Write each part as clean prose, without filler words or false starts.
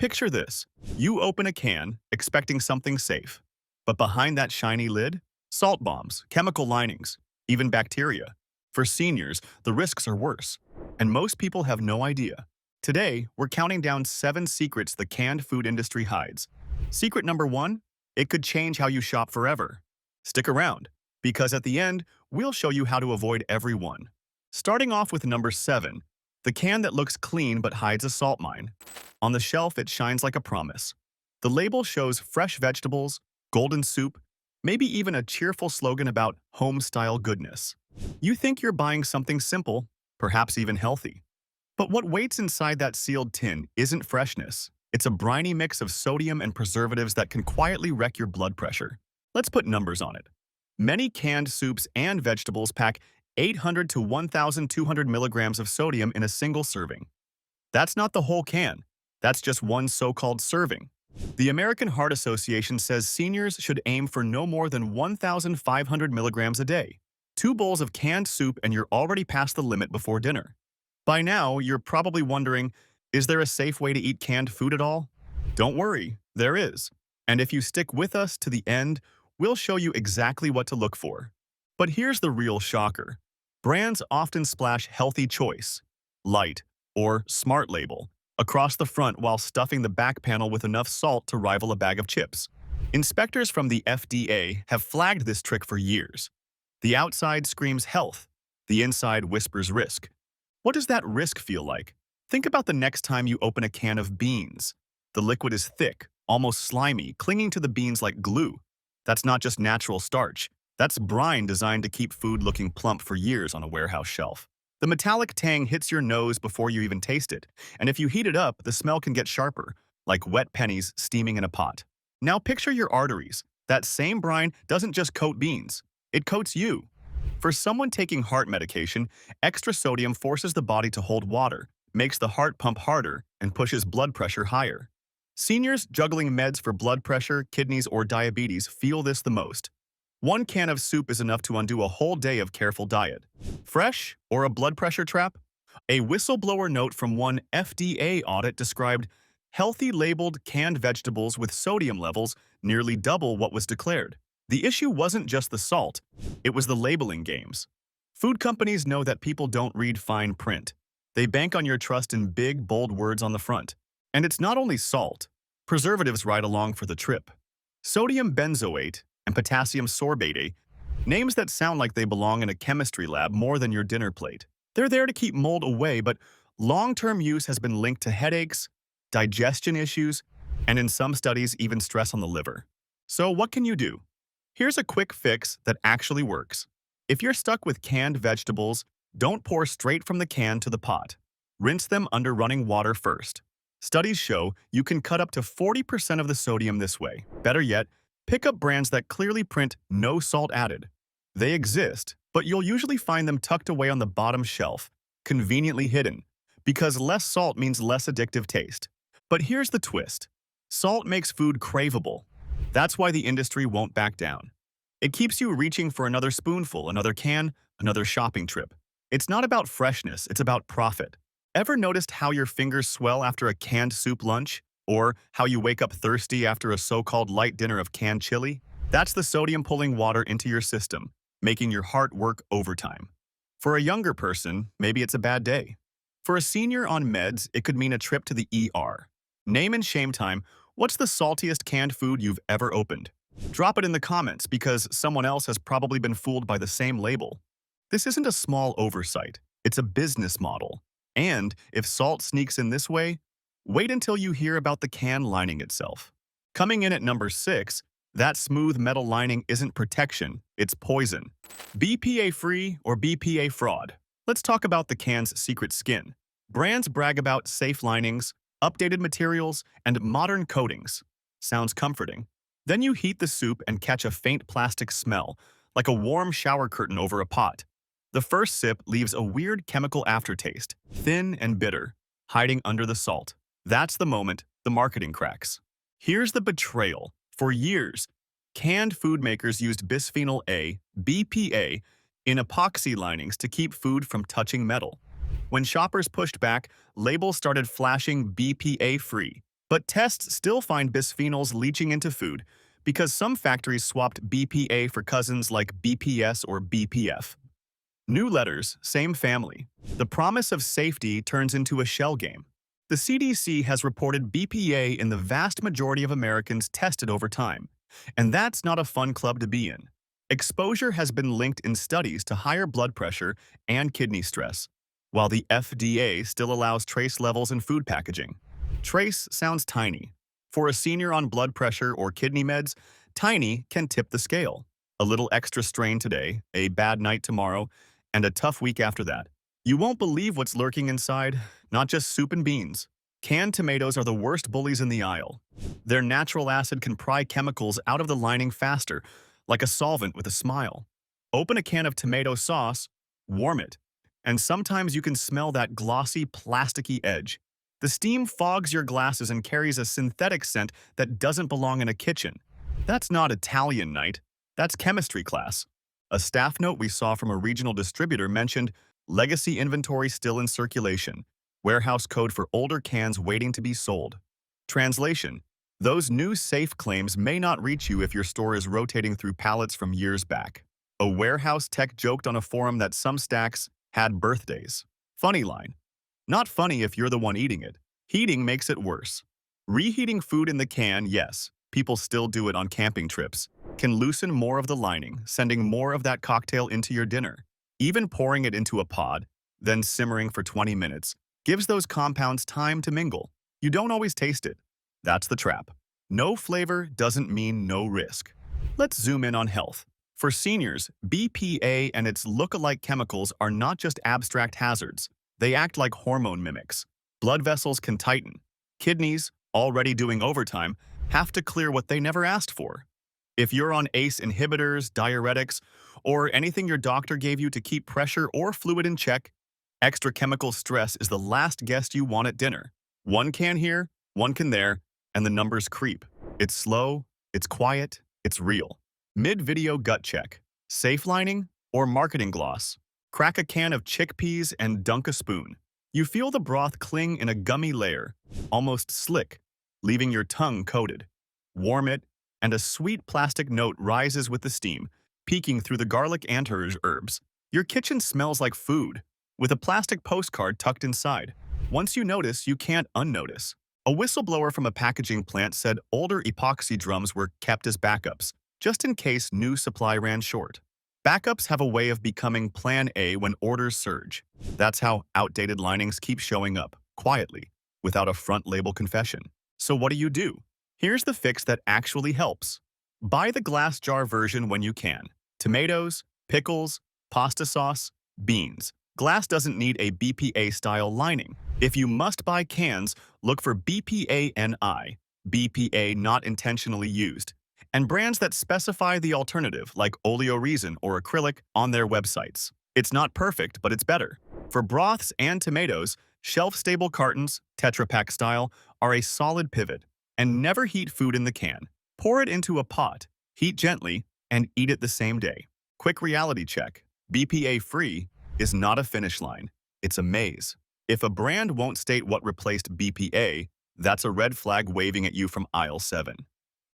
Picture this. You open a can, expecting something safe. But behind that shiny lid, salt bombs, chemical linings, even bacteria. For seniors, the risks are worse. And most people have no idea. Today, we're counting down 7 secrets the canned food industry hides. Secret number 1, it could change how you shop forever. Stick around, because at the end, we'll show you how to avoid every one. Starting off with number 7, the can that looks clean but hides a salt mine. On the shelf, it shines like a promise. The label shows fresh vegetables, golden soup, maybe even a cheerful slogan about home-style goodness. You think you're buying something simple, perhaps even healthy. But what waits inside that sealed tin isn't freshness. It's a briny mix of sodium and preservatives that can quietly wreck your blood pressure. Let's put numbers on it. Many canned soups and vegetables pack 800 to 1,200 milligrams of sodium in a single serving. That's not the whole can. That's just one so-called serving. The American Heart Association says seniors should aim for no more than 1,500 milligrams a day. 2 bowls of canned soup and you're already past the limit before dinner. By now, you're probably wondering, is there a safe way to eat canned food at all? Don't worry, there is. And if you stick with us to the end, we'll show you exactly what to look for. But here's the real shocker. Brands often splash healthy choice, light, or smart label across the front while stuffing the back panel with enough salt to rival a bag of chips. Inspectors from the FDA have flagged this trick for years. The outside screams health, the inside whispers risk. What does that risk feel like? Think about the next time you open a can of beans. The liquid is thick, almost slimy, clinging to the beans like glue. That's not just natural starch. That's brine designed to keep food looking plump for years on a warehouse shelf. The metallic tang hits your nose before you even taste it, and if you heat it up, the smell can get sharper, like wet pennies steaming in a pot. Now picture your arteries. That same brine doesn't just coat beans, it coats you. For someone taking heart medication, extra sodium forces the body to hold water, makes the heart pump harder, and pushes blood pressure higher. Seniors juggling meds for blood pressure, kidneys, or diabetes feel this the most. 1 can of soup is enough to undo a whole day of careful diet. Fresh or a blood pressure trap? A whistleblower note from one FDA audit described healthy labeled canned vegetables with sodium levels nearly double what was declared. The issue wasn't just the salt, it was the labeling games. Food companies know that people don't read fine print. They bank on your trust in big, bold words on the front. And it's not only salt. Preservatives ride along for the trip. Sodium benzoate and potassium sorbate, names that sound like they belong in a chemistry lab more than your dinner plate. They're there to keep mold away, but long-term use has been linked to headaches, digestion issues, and in some studies, even stress on the liver. So what can you do? Here's a quick fix that actually works. If you're stuck with canned vegetables, don't pour straight from the can to the pot. Rinse them under running water first. Studies show you can cut up to 40% of the sodium this way. Better yet, pick up brands that clearly print no salt added. They exist, but you'll usually find them tucked away on the bottom shelf, conveniently hidden, because less salt means less addictive taste. But here's the twist. Salt makes food craveable. That's why the industry won't back down. It keeps you reaching for another spoonful, another can, another shopping trip. It's not about freshness, it's about profit. Ever noticed how your fingers swell after a canned soup lunch? Or how you wake up thirsty after a so-called light dinner of canned chili? That's the sodium pulling water into your system, making your heart work overtime. For a younger person, maybe it's a bad day. For a senior on meds, it could mean a trip to the ER. Name and shame time, what's the saltiest canned food you've ever opened? Drop it in the comments because someone else has probably been fooled by the same label. This isn't a small oversight, it's a business model. And if salt sneaks in this way, wait until you hear about the can lining itself. Coming in at number 6, that smooth metal lining isn't protection, it's poison. BPA-free or BPA fraud? Let's talk about the can's secret skin. Brands brag about safe linings, updated materials, and modern coatings. Sounds comforting. Then you heat the soup and catch a faint plastic smell, like a warm shower curtain over a pot. The first sip leaves a weird chemical aftertaste, thin and bitter, hiding under the salt. That's the moment the marketing cracks. Here's the betrayal. For years, canned food makers used bisphenol A, BPA, in epoxy linings to keep food from touching metal. When shoppers pushed back, labels started flashing BPA-free, But tests still find bisphenols leaching into food because some factories swapped BPA for cousins like BPS or BPF. New letters, same family. The promise of safety turns into a shell game. The CDC has reported BPA in the vast majority of Americans tested over time, and that's not a fun club to be in. Exposure has been linked in studies to higher blood pressure and kidney stress, while the FDA still allows trace levels in food packaging. Trace sounds tiny. For a senior on blood pressure or kidney meds, tiny can tip the scale. A little extra strain today, a bad night tomorrow, and a tough week after that. You won't believe what's lurking inside, not just soup and beans. Canned tomatoes are the worst bullies in the aisle. Their natural acid can pry chemicals out of the lining faster, like a solvent with a smile. Open a can of tomato sauce, warm it, and sometimes you can smell that glossy, plasticky edge. The steam fogs your glasses and carries a synthetic scent that doesn't belong in a kitchen. That's not Italian night, that's chemistry class. A staff note we saw from a regional distributor mentioned legacy inventory still in circulation, warehouse code for older cans waiting to be sold. Translation: those new safe claims may not reach you if your store is rotating through pallets from years back. A warehouse tech joked on a forum that some stacks had birthdays. Funny line. Not funny if you're the one eating it. Heating makes it worse. Reheating food in the can, yes, people still do it on camping trips, can loosen more of the lining, sending more of that cocktail into your dinner. Even pouring it into a pod, then simmering for 20 minutes, gives those compounds time to mingle. You don't always taste it. That's the trap. No flavor doesn't mean no risk. Let's zoom in on health. For seniors, BPA and its look-alike chemicals are not just abstract hazards. They act like hormone mimics. Blood vessels can tighten. Kidneys, already doing overtime, have to clear what they never asked for. If you're on ACE inhibitors, diuretics, or anything your doctor gave you to keep pressure or fluid in check, extra chemical stress is the last guest you want at dinner. One can here, one can there, and the numbers creep. It's slow, it's quiet, it's real. Mid-video gut check. Safe lining or marketing gloss? Crack a can of chickpeas and dunk a spoon. You feel the broth cling in a gummy layer, almost slick, leaving your tongue coated. Warm it, and a sweet plastic note rises with the steam, peeking through the garlic and herbs. Your kitchen smells like food, with a plastic postcard tucked inside. Once you notice, you can't unnotice. A whistleblower from a packaging plant said older epoxy drums were kept as backups, just in case new supply ran short. Backups have a way of becoming Plan A when orders surge. That's how outdated linings keep showing up, quietly, without a front label confession. So what do? Here's the fix that actually helps. Buy the glass jar version when you can. Tomatoes, pickles, pasta sauce, beans. Glass doesn't need a BPA-style lining. If you must buy cans, look for BPA-NI, BPA not intentionally used, and brands that specify the alternative, like oleoresin or acrylic, on their websites. It's not perfect, but it's better. For broths and tomatoes, shelf-stable cartons, Tetra Pak style, are a solid pivot. And never heat food in the can. Pour it into a pot, heat gently, and eat it the same day. Quick reality check. BPA-free is not a finish line. It's a maze. If a brand won't state what replaced BPA, that's a red flag waving at you from aisle 7.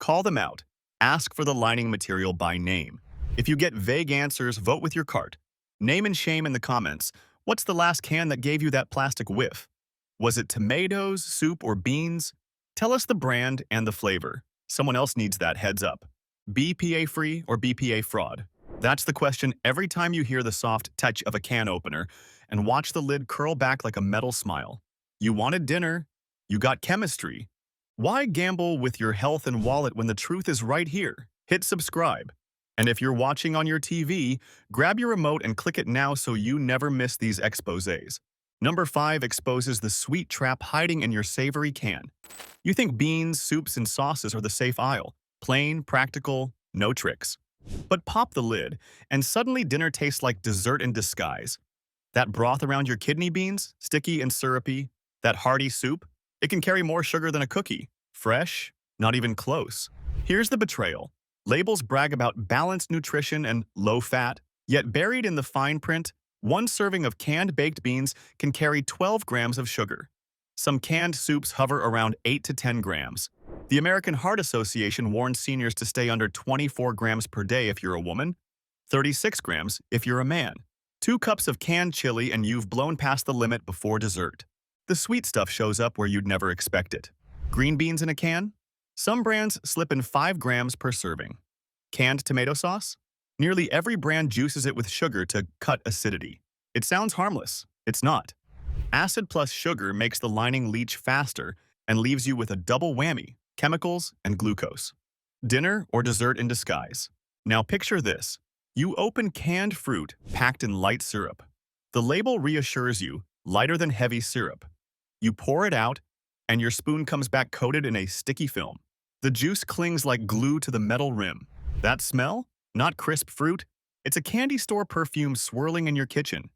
Call them out. Ask for the lining material by name. If you get vague answers, vote with your cart. Name and shame in the comments. What's the last can that gave you that plastic whiff? Was it tomatoes, soup, or beans? Tell us the brand and the flavor. Someone else needs that heads up. BPA-free or BPA fraud? That's the question every time you hear the soft touch of a can opener and watch the lid curl back like a metal smile. You wanted dinner. You got chemistry. Why gamble with your health and wallet when the truth is right here? Hit subscribe. And if you're watching on your TV, grab your remote and click it now so you never miss these exposés. Number 5 exposes the sweet trap hiding in your savory can. You think beans, soups, and sauces are the safe aisle. Plain, practical, no tricks. But pop the lid, and suddenly dinner tastes like dessert in disguise. That broth around your kidney beans, sticky and syrupy. That hearty soup, it can carry more sugar than a cookie. Fresh? Not even close. Here's the betrayal. Labels brag about balanced nutrition and low fat, yet buried in the fine print, one serving of canned baked beans can carry 12 grams of sugar. Some canned soups hover around 8 to 10 grams. The American Heart Association warns seniors to stay under 24 grams per day if you're a woman, 36 grams if you're a man. 2 cups of canned chili and you've blown past the limit before dessert. The sweet stuff shows up where you'd never expect it. Green beans in a can? Some brands slip in 5 grams per serving. Canned tomato sauce? Nearly every brand juices it with sugar to cut acidity. It sounds harmless. It's not. Acid plus sugar makes the lining leach faster and leaves you with a double whammy: chemicals and glucose. Dinner or dessert in disguise. Now picture this. You open canned fruit packed in light syrup. The label reassures you, lighter than heavy syrup. You pour it out, and your spoon comes back coated in a sticky film. The juice clings like glue to the metal rim. That smell? Not crisp fruit. It's a candy store perfume swirling in your kitchen.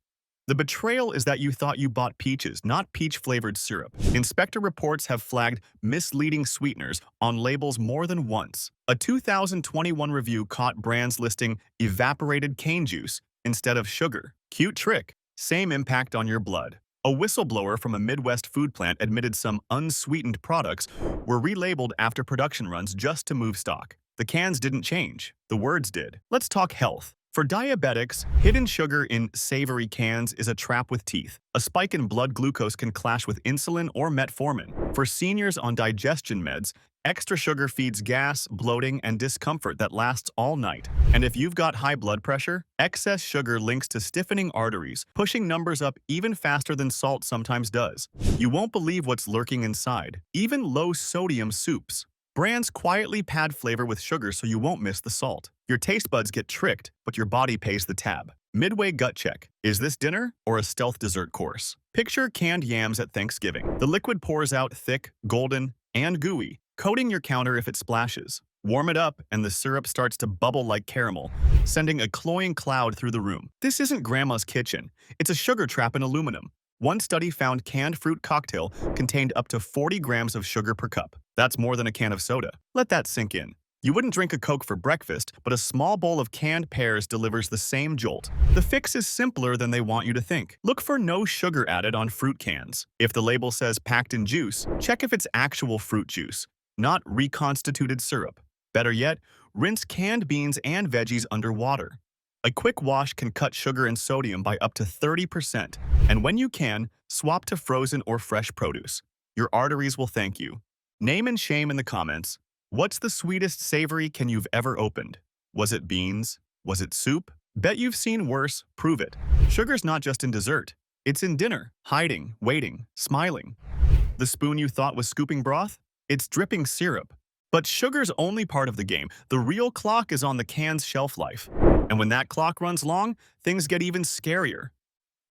The betrayal is that you thought you bought peaches, not peach-flavored syrup. Inspector reports have flagged misleading sweeteners on labels more than once. A 2021 review caught brands listing evaporated cane juice instead of sugar. Cute trick. Same impact on your blood. A whistleblower from a Midwest food plant admitted some unsweetened products were relabeled after production runs just to move stock. The cans didn't change. The words did. Let's talk health. For diabetics, hidden sugar in savory cans is a trap with teeth. A spike in blood glucose can clash with insulin or metformin. For seniors on digestion meds, extra sugar feeds gas, bloating, and discomfort that lasts all night. And if you've got high blood pressure, excess sugar links to stiffening arteries, pushing numbers up even faster than salt sometimes does. You won't believe what's lurking inside. Even low-sodium soups. Brands quietly pad flavor with sugar so you won't miss the salt. Your taste buds get tricked, but your body pays the tab. Midway gut check. Is this dinner or a stealth dessert course? Picture canned yams at Thanksgiving. The liquid pours out thick, golden, and gooey, coating your counter if it splashes. Warm it up, and the syrup starts to bubble like caramel, sending a cloying cloud through the room. This isn't grandma's kitchen. It's a sugar trap in aluminum. One study found canned fruit cocktail contained up to 40 grams of sugar per cup. That's more than a can of soda. Let that sink in. You wouldn't drink a Coke for breakfast, but a small bowl of canned pears delivers the same jolt. The fix is simpler than they want you to think. Look for no sugar added on fruit cans. If the label says packed in juice, check if it's actual fruit juice, not reconstituted syrup. Better yet, rinse canned beans and veggies under water. A quick wash can cut sugar and sodium by up to 30%, and when you can, swap to frozen or fresh produce. Your arteries will thank you. Name and shame in the comments. What's the sweetest savory can you've ever opened? Was it beans? Was it soup? Bet you've seen worse. Prove it. Sugar's not just in dessert. It's in dinner, hiding, waiting, smiling. The spoon you thought was scooping broth? It's dripping syrup. But sugar's only part of the game. The real clock is on the can's shelf life. And when that clock runs long, things get even scarier.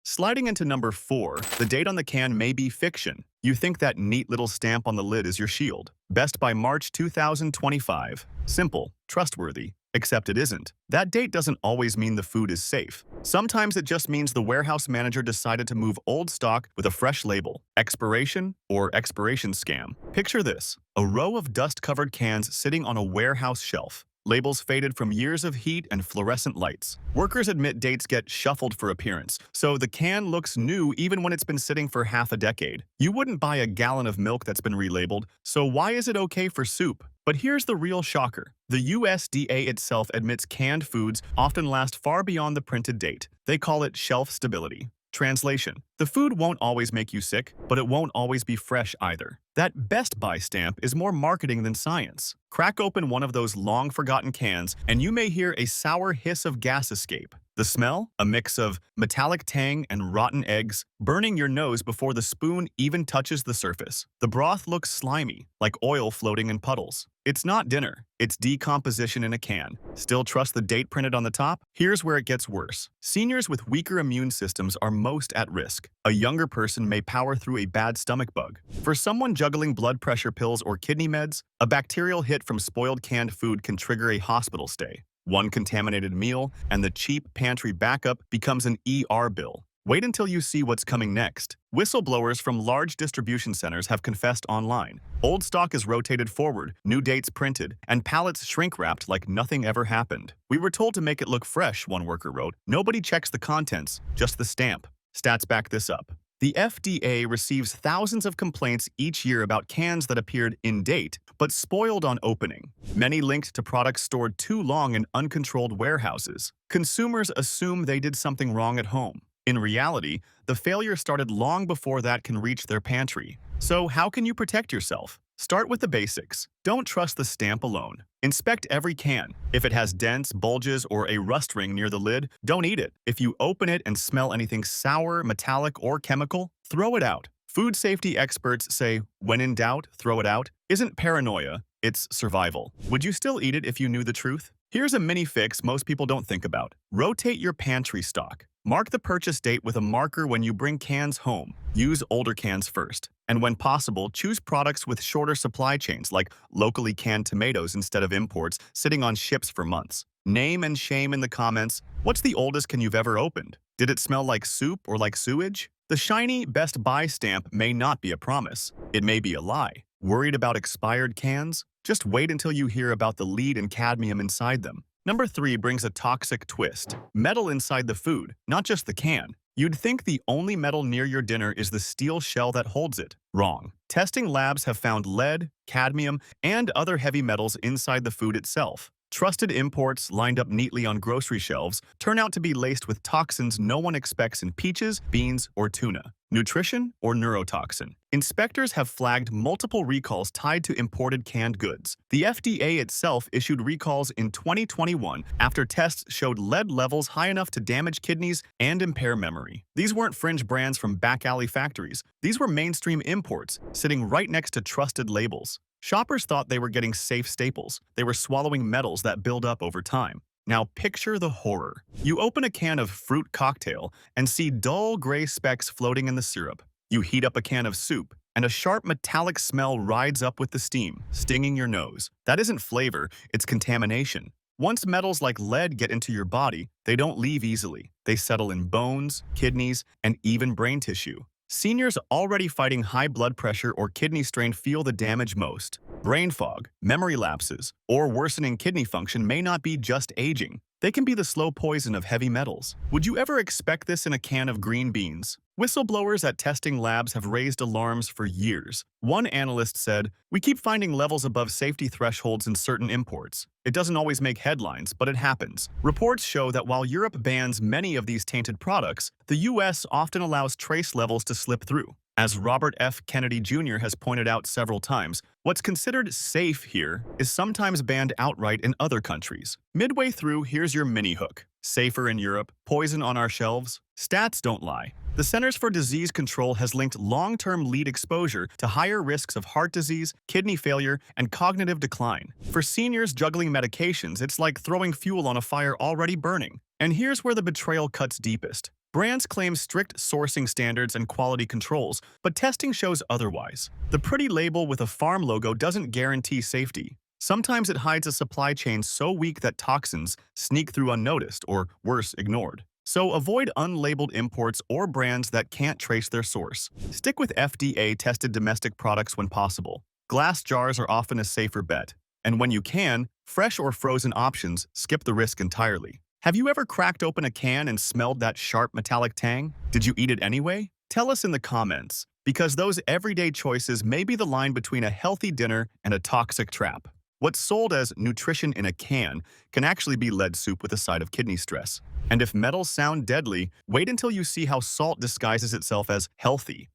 Sliding into number 4, the date on the can may be fiction. You think that neat little stamp on the lid is your shield. Best by March 2025. Simple, trustworthy, except it isn't. That date doesn't always mean the food is safe. Sometimes it just means the warehouse manager decided to move old stock with a fresh label. Expiration or expiration scam. Picture this: a row of dust-covered cans sitting on a warehouse shelf. Labels faded from years of heat and fluorescent lights. Workers admit dates get shuffled for appearance, so the can looks new even when it's been sitting for half a decade. You wouldn't buy a gallon of milk that's been relabeled, so why is it okay for soup? But here's the real shocker. The USDA itself admits canned foods often last far beyond the printed date. They call it shelf stability. Translation: the food won't always make you sick, but it won't always be fresh either. That Best Buy stamp is more marketing than science. Crack open one of those long-forgotten cans, and you may hear a sour hiss of gas escape. The smell? A mix of metallic tang and rotten eggs, burning your nose before the spoon even touches the surface. The broth looks slimy, like oil floating in puddles. It's not dinner, it's decomposition in a can. Still trust the date printed on the top? Here's where it gets worse. Seniors with weaker immune systems are most at risk. A younger person may power through a bad stomach bug. For someone juggling blood pressure pills or kidney meds, a bacterial hit from spoiled canned food can trigger a hospital stay. One contaminated meal, and the cheap pantry backup becomes an ER bill. Wait until you see what's coming next. Whistleblowers from large distribution centers have confessed online. Old stock is rotated forward, new dates printed, and pallets shrink-wrapped like nothing ever happened. We were told to make it look fresh, one worker wrote. Nobody checks the contents, just the stamp. Stats back this up. The FDA receives thousands of complaints each year about cans that appeared in date but spoiled on opening, many linked to products stored too long in uncontrolled warehouses. Consumers assume they did something wrong at home. In reality, the failure started long before that can reach their pantry. So how can you protect yourself? Start with the basics. Don't trust the stamp alone. Inspect every can. If it has dents, bulges, or a rust ring near the lid, don't eat it. If you open it and smell anything sour, metallic, or chemical, throw it out. Food safety experts say, when in doubt, throw it out, isn't paranoia, it's survival. Would you still eat it if you knew the truth? Here's a mini fix most people don't think about. Rotate your pantry stock. Mark the purchase date with a marker when you bring cans home. Use older cans first. And when possible, choose products with shorter supply chains, like locally canned tomatoes instead of imports, sitting on ships for months. Name and shame in the comments. What's the oldest can you've ever opened? Did it smell like soup or like sewage? The shiny Best Buy stamp may not be a promise. It may be a lie. Worried about expired cans? Just wait until you hear about the lead and cadmium inside them. Number 3 brings a toxic twist. Metal inside the food, not just the can. You'd think the only metal near your dinner is the steel shell that holds it. Wrong. Testing labs have found lead, cadmium, and other heavy metals inside the food itself. Trusted imports, lined up neatly on grocery shelves, turn out to be laced with toxins no one expects in peaches, beans, or tuna. Nutrition or neurotoxin? Inspectors have flagged multiple recalls tied to imported canned goods. The FDA itself issued recalls in 2021 after tests showed lead levels high enough to damage kidneys and impair memory. These weren't fringe brands from back-alley factories. These were mainstream imports, sitting right next to trusted labels. Shoppers thought they were getting safe staples. They were swallowing metals that build up over time. Now picture the horror. You open a can of fruit cocktail and see dull gray specks floating in the syrup. You heat up a can of soup, and a sharp metallic smell rides up with the steam, stinging your nose. That isn't flavor, it's contamination. Once metals like lead get into your body, they don't leave easily. They settle in bones, kidneys, and even brain tissue. Seniors already fighting high blood pressure or kidney strain feel the damage most. Brain fog, memory lapses, or worsening kidney function may not be just aging. They can be the slow poison of heavy metals. Would you ever expect this in a can of green beans? Whistleblowers at testing labs have raised alarms for years. One analyst said, "We keep finding levels above safety thresholds in certain imports. It doesn't always make headlines, but it happens." Reports show that while Europe bans many of these tainted products, the US often allows trace levels to slip through. As Robert F. Kennedy Jr. has pointed out several times, what's considered safe here is sometimes banned outright in other countries. Midway through, here's your mini hook. Safer in Europe, poison on our shelves. Stats don't lie. The Centers for Disease Control has linked long-term lead exposure to higher risks of heart disease, kidney failure, and cognitive decline. For seniors juggling medications, it's like throwing fuel on a fire already burning. And here's where the betrayal cuts deepest. Brands claim strict sourcing standards and quality controls, but testing shows otherwise. The pretty label with a farm logo doesn't guarantee safety. Sometimes it hides a supply chain so weak that toxins sneak through unnoticed or, worse, ignored. So avoid unlabeled imports or brands that can't trace their source. Stick with FDA-tested domestic products when possible. Glass jars are often a safer bet. And when you can, fresh or frozen options skip the risk entirely. Have you ever cracked open a can and smelled that sharp metallic tang? Did you eat it anyway? Tell us in the comments, because those everyday choices may be the line between a healthy dinner and a toxic trap. What's sold as nutrition in a can can actually be lead soup with a side of kidney stress. And if metals sound deadly, wait until you see how salt disguises itself as healthy.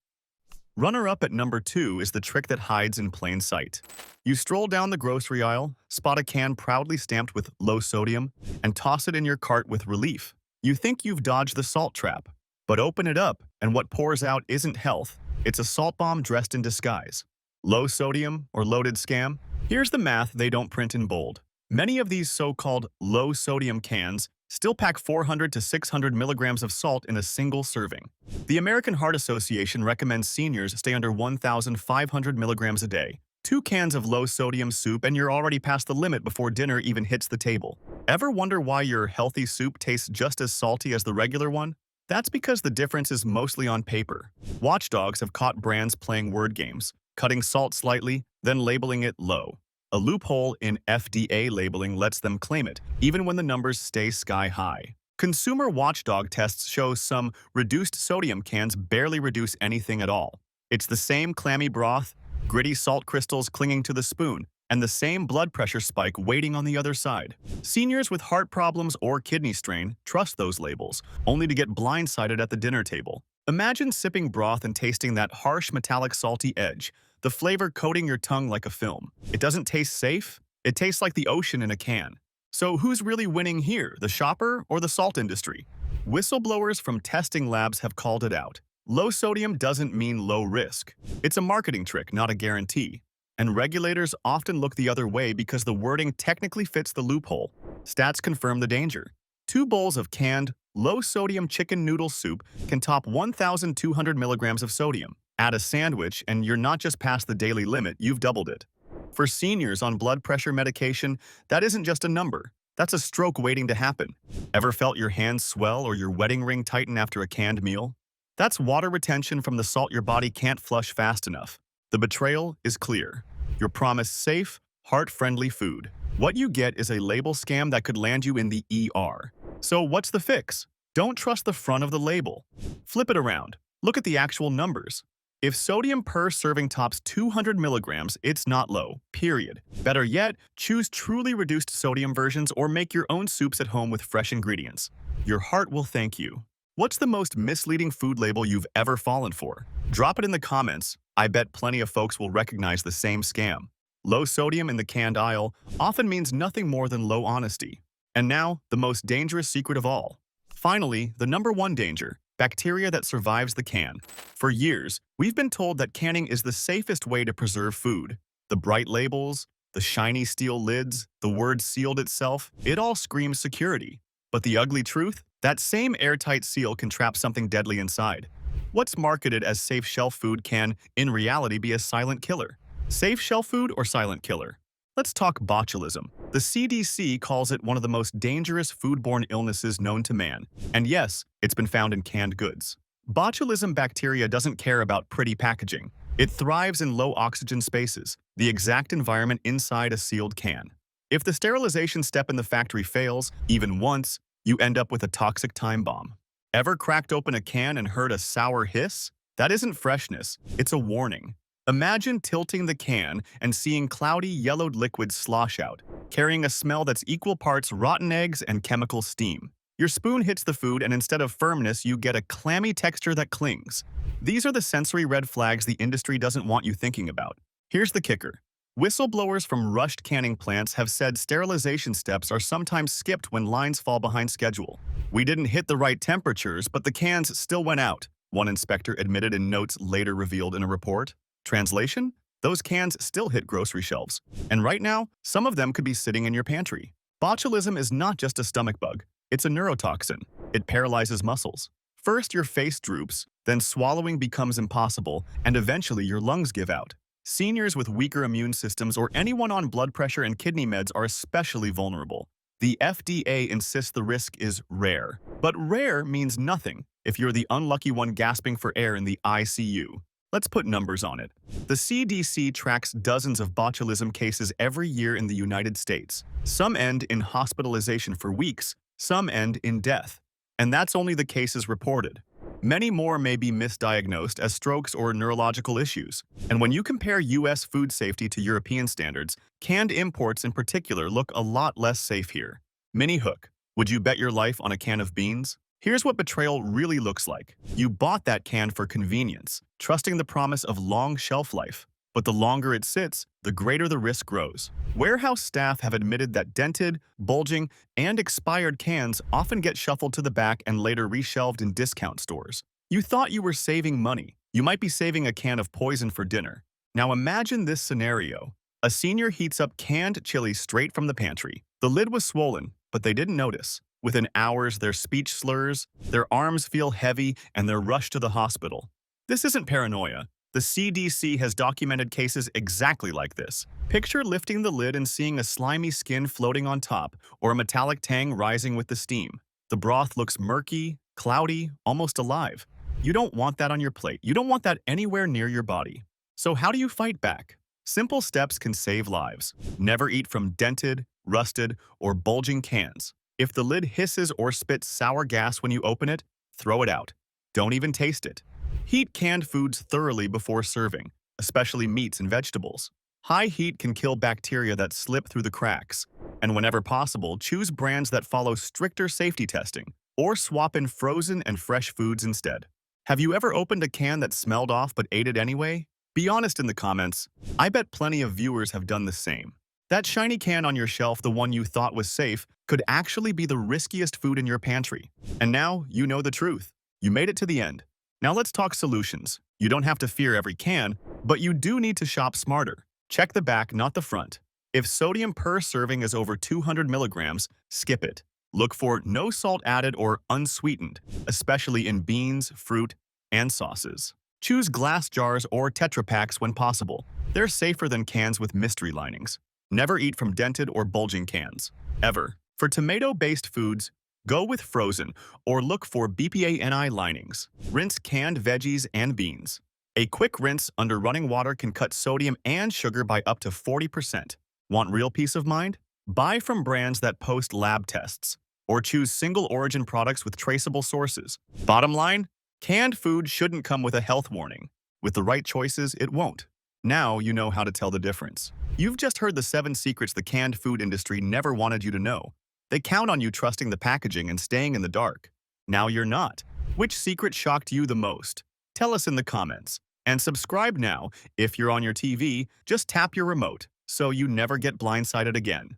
Runner-up at number 2 is the trick that hides in plain sight. You stroll down the grocery aisle, spot a can proudly stamped with low sodium, and toss it in your cart with relief. You think you've dodged the salt trap. But open it up, and what pours out isn't health. It's a salt bomb dressed in disguise. Low sodium or loaded scam? Here's the math they don't print in bold. Many of these so-called low-sodium cans still pack 400 to 600 milligrams of salt in a single serving. The American Heart Association recommends seniors stay under 1,500 milligrams a day. 2 cans of low-sodium soup and you're already past the limit before dinner even hits the table. Ever wonder why your healthy soup tastes just as salty as the regular one? That's because the difference is mostly on paper. Watchdogs have caught brands playing word games, cutting salt slightly, then labeling it low. A loophole in FDA labeling lets them claim it, even when the numbers stay sky high. Consumer watchdog tests show some reduced sodium cans barely reduce anything at all. It's the same clammy broth, gritty salt crystals clinging to the spoon, and the same blood pressure spike waiting on the other side. Seniors with heart problems or kidney strain trust those labels, only to get blindsided at the dinner table. Imagine sipping broth and tasting that harsh metallic salty edge, the flavor coating your tongue like a film. It doesn't taste safe, it tastes like the ocean in a can. So who's really winning here, the shopper or the salt industry? Whistleblowers from testing labs have called it out. Low sodium doesn't mean low risk. It's a marketing trick, not a guarantee. And regulators often look the other way because the wording technically fits the loophole. Stats confirm the danger. 2 bowls of canned, low-sodium chicken noodle soup can top 1,200 milligrams of sodium. Add a sandwich, and you're not just past the daily limit, you've doubled it. For seniors on blood pressure medication, that isn't just a number. That's a stroke waiting to happen. Ever felt your hands swell or your wedding ring tighten after a canned meal? That's water retention from the salt your body can't flush fast enough. The betrayal is clear. You're promised safe, heart-friendly food. What you get is a label scam that could land you in the ER. So what's the fix? Don't trust the front of the label. Flip it around. Look at the actual numbers. If sodium per serving tops 200 milligrams, it's not low, period. Better yet, choose truly reduced sodium versions or make your own soups at home with fresh ingredients. Your heart will thank you. What's the most misleading food label you've ever fallen for? Drop it in the comments. I bet plenty of folks will recognize the same scam. Low sodium in the canned aisle often means nothing more than low honesty. And now, the most dangerous secret of all. Finally, the #1 danger, bacteria that survives the can. For years, we've been told that canning is the safest way to preserve food. The bright labels, the shiny steel lids, the word sealed itself, it all screams security. But the ugly truth? That same airtight seal can trap something deadly inside. What's marketed as safe shelf food can, in reality, be a silent killer. Safe shelf food or silent killer? Let's talk botulism. The CDC calls it one of the most dangerous foodborne illnesses known to man. And yes, it's been found in canned goods. Botulism bacteria doesn't care about pretty packaging. It thrives in low oxygen spaces, the exact environment inside a sealed can. If the sterilization step in the factory fails, even once, you end up with a toxic time bomb. Ever cracked open a can and heard a sour hiss? That isn't freshness, it's a warning. Imagine tilting the can and seeing cloudy, yellowed liquid slosh out, carrying a smell that's equal parts rotten eggs and chemical steam. Your spoon hits the food and instead of firmness, you get a clammy texture that clings. These are the sensory red flags the industry doesn't want you thinking about. Here's the kicker. Whistleblowers from rushed canning plants have said sterilization steps are sometimes skipped when lines fall behind schedule. We didn't hit the right temperatures, but the cans still went out, one inspector admitted in notes later revealed in a report. Translation? Those cans still hit grocery shelves. And right now, some of them could be sitting in your pantry. Botulism is not just a stomach bug. It's a neurotoxin. It paralyzes muscles. First, your face droops, then swallowing becomes impossible, and eventually your lungs give out. Seniors with weaker immune systems or anyone on blood pressure and kidney meds are especially vulnerable. The FDA insists the risk is rare. But rare means nothing if you're the unlucky one gasping for air in the ICU. Let's put numbers on it. The CDC tracks dozens of botulism cases every year in the United States. Some end in hospitalization for weeks, some end in death. And that's only the cases reported. Many more may be misdiagnosed as strokes or neurological issues. And when you compare U.S. food safety to European standards, canned imports in particular look a lot less safe here. Mini hook. Would you bet your life on a can of beans? Here's what betrayal really looks like. You bought that can for convenience, trusting the promise of long shelf life. But the longer it sits, the greater the risk grows. Warehouse staff have admitted that dented, bulging, and expired cans often get shuffled to the back and later reshelved in discount stores. You thought you were saving money. You might be saving a can of poison for dinner. Now imagine this scenario. A senior heats up canned chili straight from the pantry. The lid was swollen, but they didn't notice. Within hours, their speech slurs, their arms feel heavy, and they're rushed to the hospital. This isn't paranoia. The CDC has documented cases exactly like this. Picture lifting the lid and seeing a slimy skin floating on top, or a metallic tang rising with the steam. The broth looks murky, cloudy, almost alive. You don't want that on your plate. You don't want that anywhere near your body. So how do you fight back? Simple steps can save lives. Never eat from dented, rusted, or bulging cans. If the lid hisses or spits sour gas when you open it, throw it out. Don't even taste it. Heat canned foods thoroughly before serving, especially meats and vegetables. High heat can kill bacteria that slip through the cracks. And whenever possible, choose brands that follow stricter safety testing, or swap in frozen and fresh foods instead. Have you ever opened a can that smelled off but ate it anyway? Be honest in the comments. I bet plenty of viewers have done the same. That shiny can on your shelf, the one you thought was safe, could actually be the riskiest food in your pantry. And now you know the truth. You made it to the end. Now let's talk solutions. You don't have to fear every can, but you do need to shop smarter. Check the back, not the front. If sodium per serving is over 200 milligrams, skip it. Look for no salt added or unsweetened, especially in beans, fruit, and sauces. Choose glass jars or Tetra Paks when possible. They're safer than cans with mystery linings. Never eat from dented or bulging cans. Ever. For tomato-based foods, go with frozen or look for BPA-NI linings. Rinse canned veggies and beans. A quick rinse under running water can cut sodium and sugar by up to 40%. Want real peace of mind? Buy from brands that post lab tests, or choose single-origin products with traceable sources. Bottom line, canned food shouldn't come with a health warning. With the right choices, it won't. Now you know how to tell the difference. You've just heard the 7 secrets the canned food industry never wanted you to know. They count on you trusting the packaging and staying in the dark. Now you're not. Which secret shocked you the most? Tell us in the comments. And subscribe now. If you're on your TV, just tap your remote so you never get blindsided again.